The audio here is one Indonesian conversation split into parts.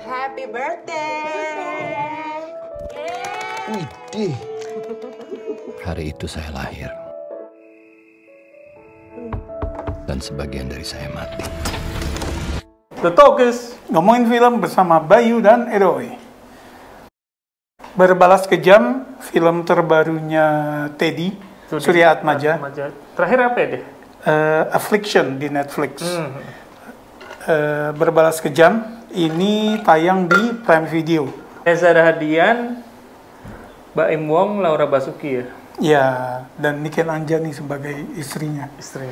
Happy birthday! Widih. Hari itu saya lahir. Dan sebagian dari saya mati. The Talkers, ngomongin film bersama Bayu dan Edoy. Berbalas Kejam, film terbarunya Teddy, Surya Atmaja. Terakhir apa ya deh? Affliction di Netflix. Berbalas Kejam, ini tayang di Prime Video. Reza Rahadian, Mbak Im Wong, Laura Basuki ya? Ya, dan Niken Anjani sebagai istrinya. Istri.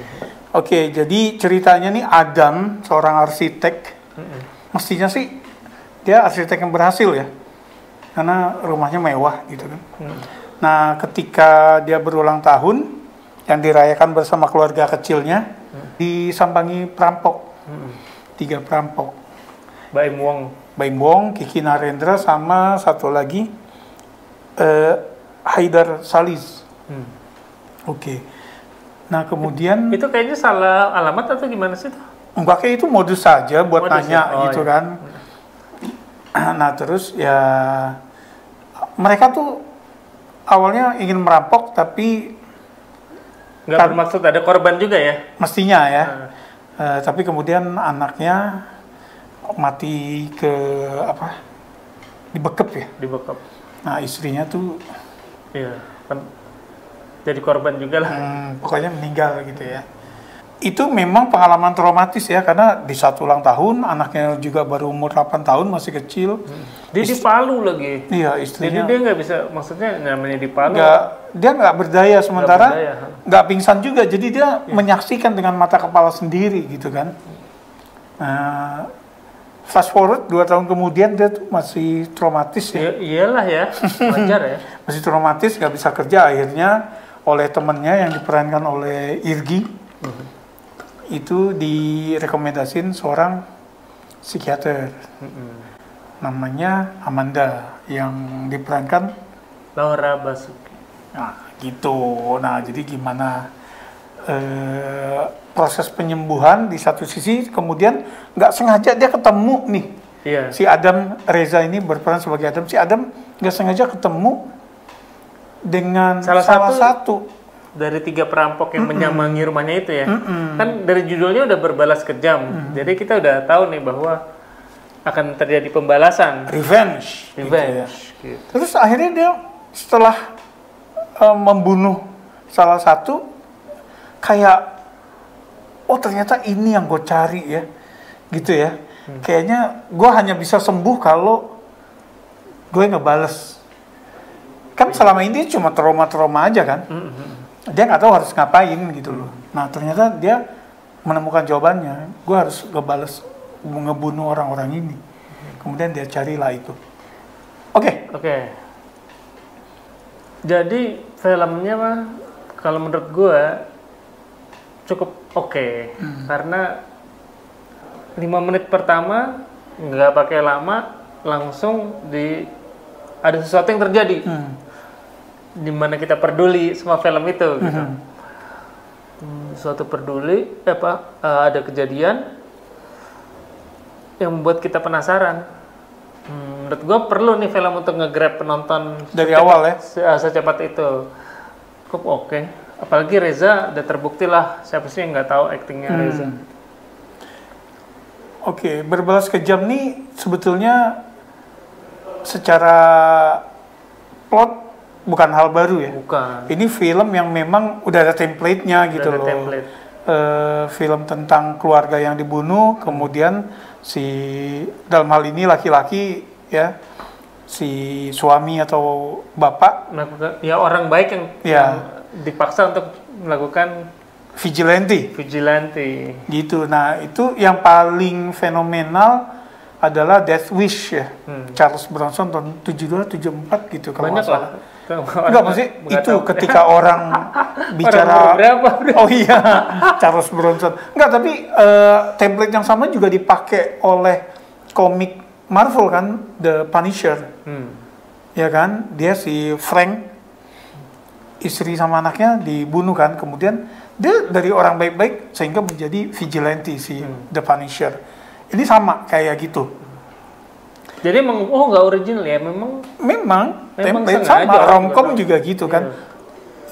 Oke, jadi ceritanya nih Adam, seorang arsitek. Mestinya sih dia arsitek yang berhasil ya, karena rumahnya mewah gitu kan. Nah, ketika dia berulang tahun yang dirayakan bersama keluarga kecilnya, disambangi perampok, 3 perampok. Mbak Im Wong. Mbak Im Wong, Kiki Narendra, sama satu lagi Haidar Salis. Oke. Nah, kemudian Itu kayaknya salah alamat atau gimana sih tuh? enggak, kayak itu modus saja buat Modus nanya ya? Oh, gitu iya. kan. Nah, terus ya mereka tuh awalnya ingin merampok tapi Nggak bermaksud ada korban juga ya? mestinya ya. Tapi kemudian anaknya mati dibekep ya. Dibekap. Nah, istrinya tuh Iya. Kan jadi korban juga lah. pokoknya meninggal gitu ya. Itu memang pengalaman traumatis ya, karena di saat ulang tahun anaknya juga baru umur 8 tahun, masih kecil. Dia di Palu lagi. Iya, Jadi istrinya dia nggak bisa, maksudnya namanya di Palu. dia nggak berdaya, sementara berdaya. nggak pingsan juga, jadi dia menyaksikan dengan mata kepala sendiri gitu kan. Nah, fast forward 2 tahun kemudian dia tuh masih traumatis ya. Iyalah ya, wajar ya. Masih traumatis, nggak bisa kerja, akhirnya oleh temennya yang diperankan oleh Irgi itu direkomendasiin seorang psikiater namanya Amanda yang diperankan Laura Basuki. nah gitu. Nah, jadi gimana proses penyembuhan di satu sisi, kemudian nggak sengaja dia ketemu nih. Iya. Si Adam, Reza ini berperan sebagai Adam. Si Adam nggak sengaja ketemu dengan salah satu Dari 3 perampok yang menyambangi rumahnya itu ya. Kan dari judulnya udah berbalas kejam. Jadi kita udah tahu nih bahwa akan terjadi pembalasan. revenge. Revenge. Gitu ya. Gitu. Terus akhirnya dia setelah membunuh salah satu, kayak oh ternyata ini yang gue cari ya, gitu ya. Kayaknya gue hanya bisa sembuh kalau gue ngebales. Kan selama ini dia cuma trauma-trauma aja kan. Dia nggak tahu harus ngapain gitu loh. Nah, ternyata dia menemukan jawabannya. Gue harus ngebales, ngebunuh orang-orang ini. Kemudian dia carilah itu. Oke. Jadi filmnya mah kalau menurut gue cukup oke. Karena 5 menit pertama nggak pakai lama, langsung ada sesuatu yang terjadi. Dimana kita peduli sama film itu gitu. Suatu peduli ada kejadian yang membuat kita penasaran. Menurut gue perlu nih film untuk nge-grab penonton Dari awal ya. secepat itu. Cukup oke. Apalagi Reza udah terbukti lah, siapa sih yang nggak tahu aktingnya Reza. Oke, Berbalas Kejam nih sebetulnya secara plot bukan hal baru ya. Bukan. Ini film yang memang udah ada template-nya gitu ada loh. template. Film tentang keluarga yang dibunuh, kemudian dalam hal ini laki-laki ya, si suami atau bapak Ya orang baik yang dipaksa untuk melakukan vigilante gitu. Nah, itu yang paling fenomenal adalah Death Wish ya. Charles Bronson tahun 72 74 gitu kalau nggak banyak salah. lah. Enggak, maksudnya itu ketika orang bicara oh iya, Charles Bronson. Enggak, tapi template yang sama juga dipakai oleh komik Marvel kan, The Punisher. Ya kan? Dia si Frank, istri sama anaknya dibunuh kan, kemudian dia dari orang baik-baik sehingga menjadi vigilante si The Punisher. Ini sama kayak gitu. Jadi emang nggak original ya, memang template sengaja sama romcom juga juga gitu kan.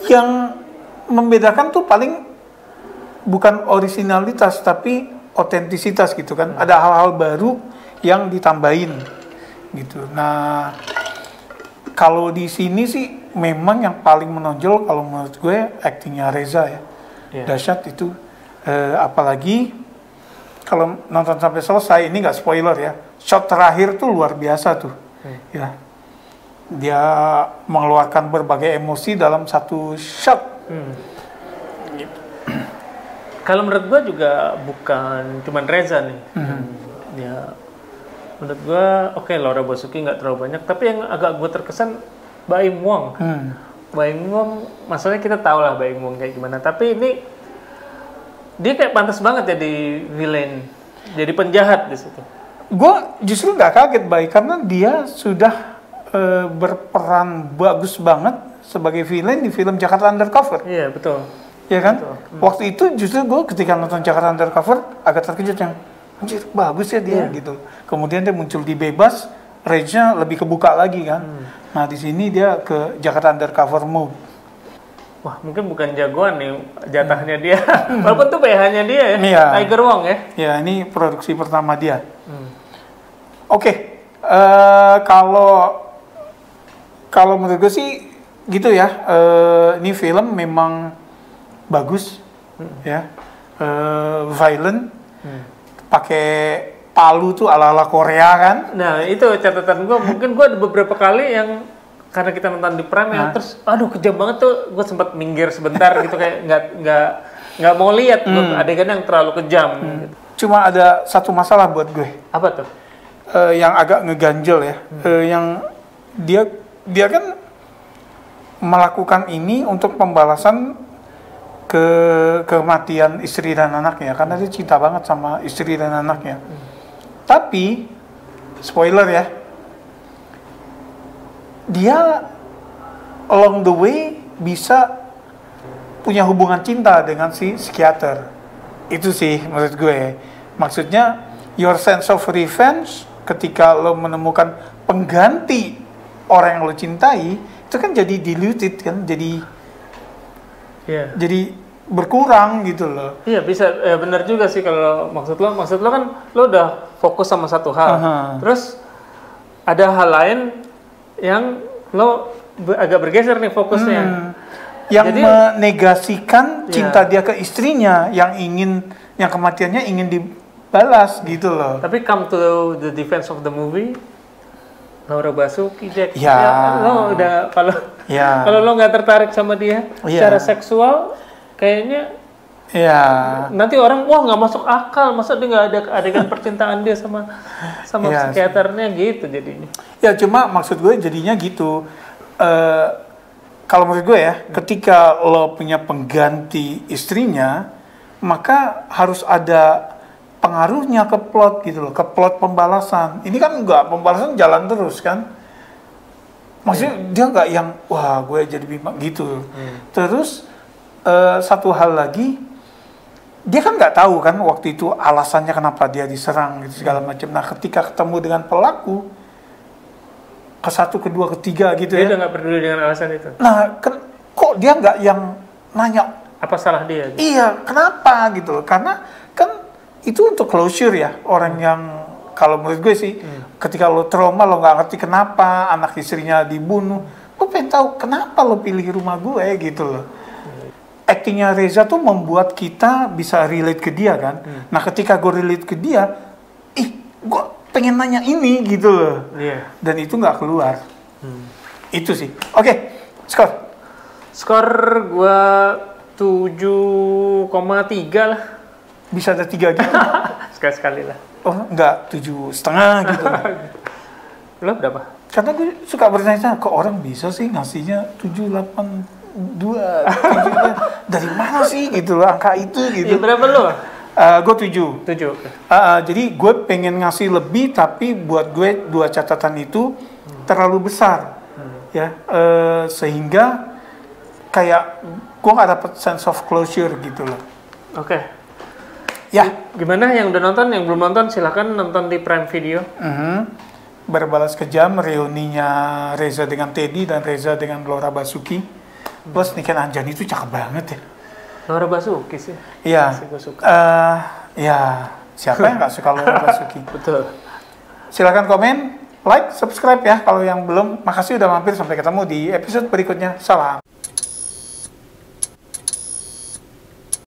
Yang membedakan tuh paling bukan originalitas tapi otentisitas gitu kan. Ada hal-hal baru yang ditambahin gitu. Nah, kalau di sini sih memang yang paling menonjol kalau menurut gue aktingnya Reza ya. Dahsyat itu. Apalagi kalau nonton sampai selesai, ini nggak spoiler ya. Shot terakhir tuh luar biasa tuh. Ya. Dia mengeluarkan berbagai emosi dalam satu shot. Gitu. Kalau menurut gua juga bukan cuman Reza nih. Ya, menurut gua oke, Laura Basuki nggak terlalu banyak, tapi yang agak gua terkesan Baim Wong. Baim Wong, masalahnya kita tahu lah Baim Wong kayak gimana, tapi ini dia kayak pantas banget jadi villain, jadi penjahat di situ. Gue justru nggak kaget Bay, karena dia sudah berperan bagus banget sebagai villain di film Jakarta Undercover. Iya, betul. Ya kan? Betul. Waktu itu justru gue ketika nonton Jakarta Undercover agak terkejut yang anjir bagus ya dia gitu. Kemudian dia muncul di Bebas, range-nya lebih kebuka lagi kan. Nah di sini dia ke Jakarta Undercover mode. Wah, mungkin bukan jagoan nih jatahnya dia. Walaupun tuh PH-nya dia ya, Iya. Tiger Wong ya. Ya ini produksi pertama dia. Oke, kalau menurut gue sih gitu ya. Ini film memang bagus, ya, violent, pakai palu tuh ala-ala Korea kan. Nah itu catatan gue. Mungkin gue ada beberapa kali yang karena kita nonton di Prime ya, terus aduh kejam banget tuh, gue sempat minggir sebentar gitu, kayak nggak mau lihat adegan yang terlalu kejam. Gitu. Cuma ada satu masalah buat gue. Apa tuh? Yang agak ngeganjel ya, yang dia kan melakukan ini untuk pembalasan kematian istri dan anaknya, karena dia cinta banget sama istri dan anaknya. Tapi spoiler ya, dia along the way bisa punya hubungan cinta dengan si psikiater. Itu sih menurut gue. Maksudnya your sense of revenge ketika lo menemukan pengganti orang yang lo cintai, itu kan jadi diluted kan, jadi berkurang gitu loh. Iya bisa, benar juga sih kalau maksud lo kan lo udah fokus sama satu hal, terus ada hal lain yang lo agak bergeser nih fokusnya. Yang jadi, menegasikan cinta dia ke istrinya, yang kematiannya ingin dibalas gitu loh. Tapi come to the defense of the movie, Laura Basuki, Jack, lo udah kalau lo nggak tertarik sama dia secara seksual, kayaknya nanti orang nggak masuk akal, masa dia nggak ada adegan percintaan dia sama psikiaternya gitu jadinya. Ya cuma maksud gue jadinya gitu. Kalau menurut gue ya, ketika lo punya pengganti istrinya, maka harus ada pengaruhnya ke plot gitu loh, ke plot pembalasan. Ini kan enggak, pembalasan jalan terus kan. Maksudnya dia nggak yang wah gue jadi bimbang gitu. Terus satu hal lagi, dia kan nggak tahu kan waktu itu alasannya kenapa dia diserang gitu segala macam. Nah ketika ketemu dengan pelaku, ke satu, kedua, ketiga gitu dia ya. Dia udah nggak peduli dengan alasan itu. Nah kok dia nggak yang nanya apa salah dia? Gitu? Iya kenapa gitu loh. Karena kan itu untuk closure ya. Orang yang kalau menurut gue sih, ketika lo trauma, lo nggak ngerti kenapa anak istrinya dibunuh, lo pengen tahu kenapa lo pilih rumah gue gitu loh. Aktingnya Reza tuh membuat kita bisa relate ke dia kan. Nah ketika gue relate ke dia, gue pengen nanya ini gitu loh. Dan itu nggak keluar. Itu sih. Oke, skor gue 7,3 lah. Bisa ada 3 gitu. Sekali-sekali lah. Oh enggak, 7,5 gitu. Lo berapa? Karena gue suka bertanya, kok orang bisa sih ngasihnya 7,82, 7, dari mana sih gitu loh angka itu gitu. Ya, berapa lo? Gue 7. Jadi gue pengen ngasih lebih, tapi buat gue 2 catatan itu terlalu besar. Ya, sehingga kayak gue gak dapet sense of closure gitu loh. Oke. Ya. Gimana yang udah nonton, yang belum nonton silahkan nonton di Prime Video. Berbalas Kejam, reuninya Reza dengan Teddy dan Reza dengan Laura Basuki. Plus Niken Anjani itu cakep banget ya. Laura Basuki sih. Iya. Masih gue suka. Ya, siapa yang nggak suka Laura Basuki? Betul. Silakan komen, like, subscribe ya kalau yang belum. Makasih udah mampir, sampai ketemu di episode berikutnya. Salam.